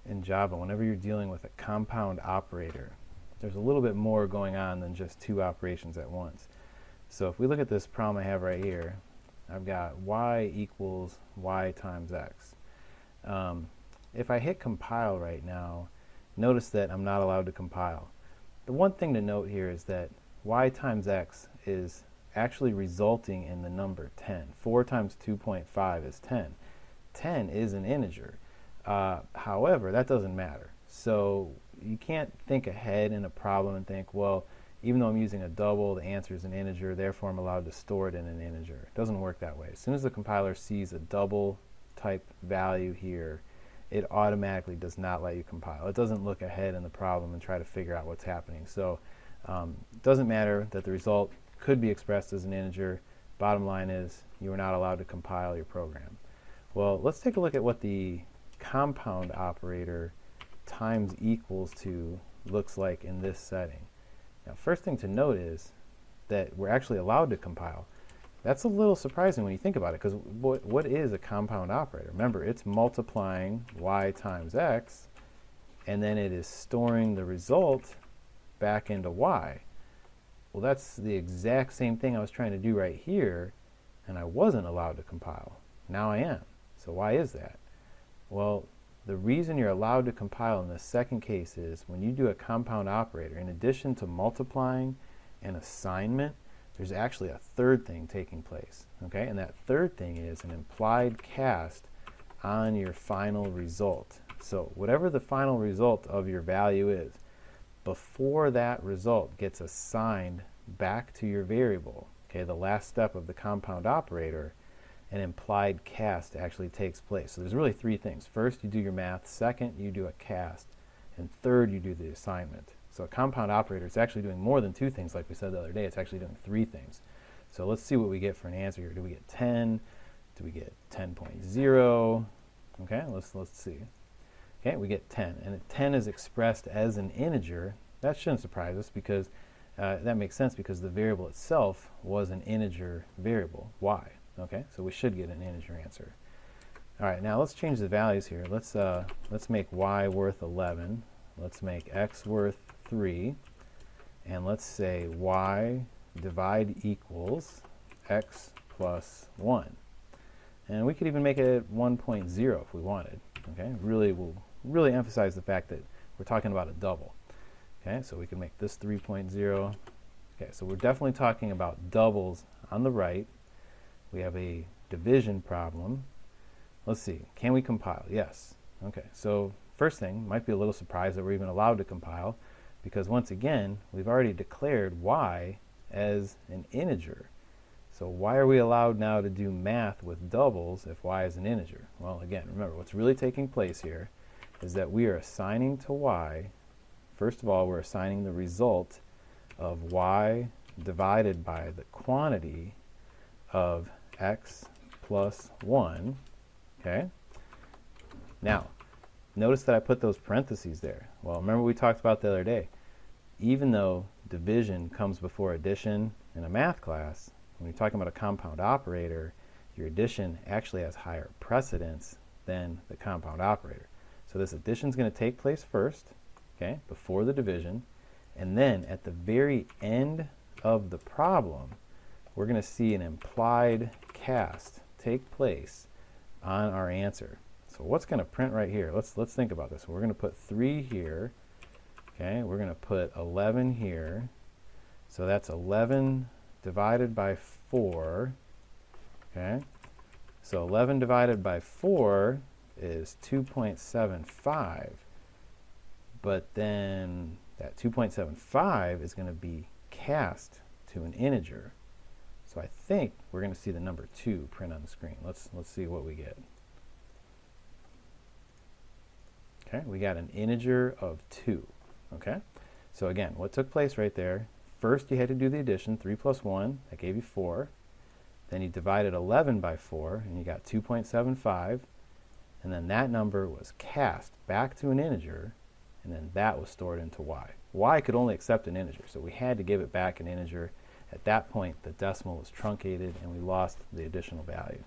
in Java, whenever you're dealing with a compound operator, there's a little bit more going on than just two operations at once. So if we look at this problem I have right here, I've got y equals y times x. If I hit compile right now, notice that I'm not allowed to compile. The one thing to note here is that y times x is actually resulting in the number 10. 4 times 2.5 is 10. 10 is an integer. However, that doesn't matter. So you can't think ahead in a problem and think, well, even though I'm using a double, the answer is an integer, therefore I'm allowed to store it in an integer. It doesn't work that way. As soon as the compiler sees a double type value here, it automatically does not let you compile. It doesn't look ahead in the problem and try to figure out what's happening. So it doesn't matter that the result could be expressed as an integer. Bottom line is you are not allowed to compile your program. Well, let's take a look at what the compound operator times equals to looks like in this setting. Now, first thing to note is that we're actually allowed to compile. That's a little surprising when you think about it, because what is a compound operator? Remember, it's multiplying y times x, and then it is storing the result back into y. Well, that's the exact same thing I was trying to do right here, and I wasn't allowed to compile. Now I am. So why is that? Well, the reason you're allowed to compile in the second case is when you do a compound operator, in addition to multiplying and assignment, there's actually a third thing taking place. Okay? And that third thing is an implied cast on your final result. So whatever the final result of your value is, before that result gets assigned back to your variable, okay, the last step of the compound operator, an implied cast actually takes place. So there's really three things. First, you do your math. Second, you do a cast. And third, you do the assignment. So a compound operator is actually doing more than two things, like we said the other day. It's actually doing three things. So let's see what we get for an answer here. Do we get 10? Do we get 10.0? Okay, let's see. Okay, we get 10. And 10 is expressed as an integer. That shouldn't surprise us because that makes sense because the variable itself was an integer variable, y. Okay, so we should get an integer answer. All right, now let's change the values here. Let's make y worth 11. Let's make x worth 3. And let's say y divide equals x plus 1. And we could even make it 1.0 if we wanted. Okay, we'll really emphasize the fact that we're talking about a double. Okay, so we can make this 3.0. Okay, so we're definitely talking about doubles on the right. We have a division problem. Let's see, can we compile? Yes. Okay, so first thing, might be a little surprised that we're even allowed to compile, because once again, we've already declared y as an integer. So why are we allowed now to do math with doubles if y is an integer? Well, again, remember, what's really taking place here is that we are assigning to y, first of all, we're assigning the result of y divided by the quantity of x plus 1, okay? Now, notice that I put those parentheses there. Well, remember we talked about the other day. Even though division comes before addition in a math class, when you're talking about a compound operator, your addition actually has higher precedence than the compound operator. So this addition is going to take place first, okay, before the division, and then at the very end of the problem, we're going to see an implied cast take place on our answer. So what's going to print right here? Let's think about this. We're going to put 3 here. Okay, we're going to put 11 here. So that's 11 divided by 4. Okay, so 11 divided by 4 is 2.75. But then that 2.75 is going to be cast to an integer. So I think we're going to see the number 2 print on the screen. Let's see what we get. Okay, we got an integer of 2. Okay, so again, what took place right there? First, you had to do the addition, 3 plus 1, that gave you 4. Then you divided 11 by 4, and you got 2.75. And then that number was cast back to an integer, and then that was stored into y. Y could only accept an integer, so we had to give it back an integer. At that point, the decimal was truncated, and we lost the additional value.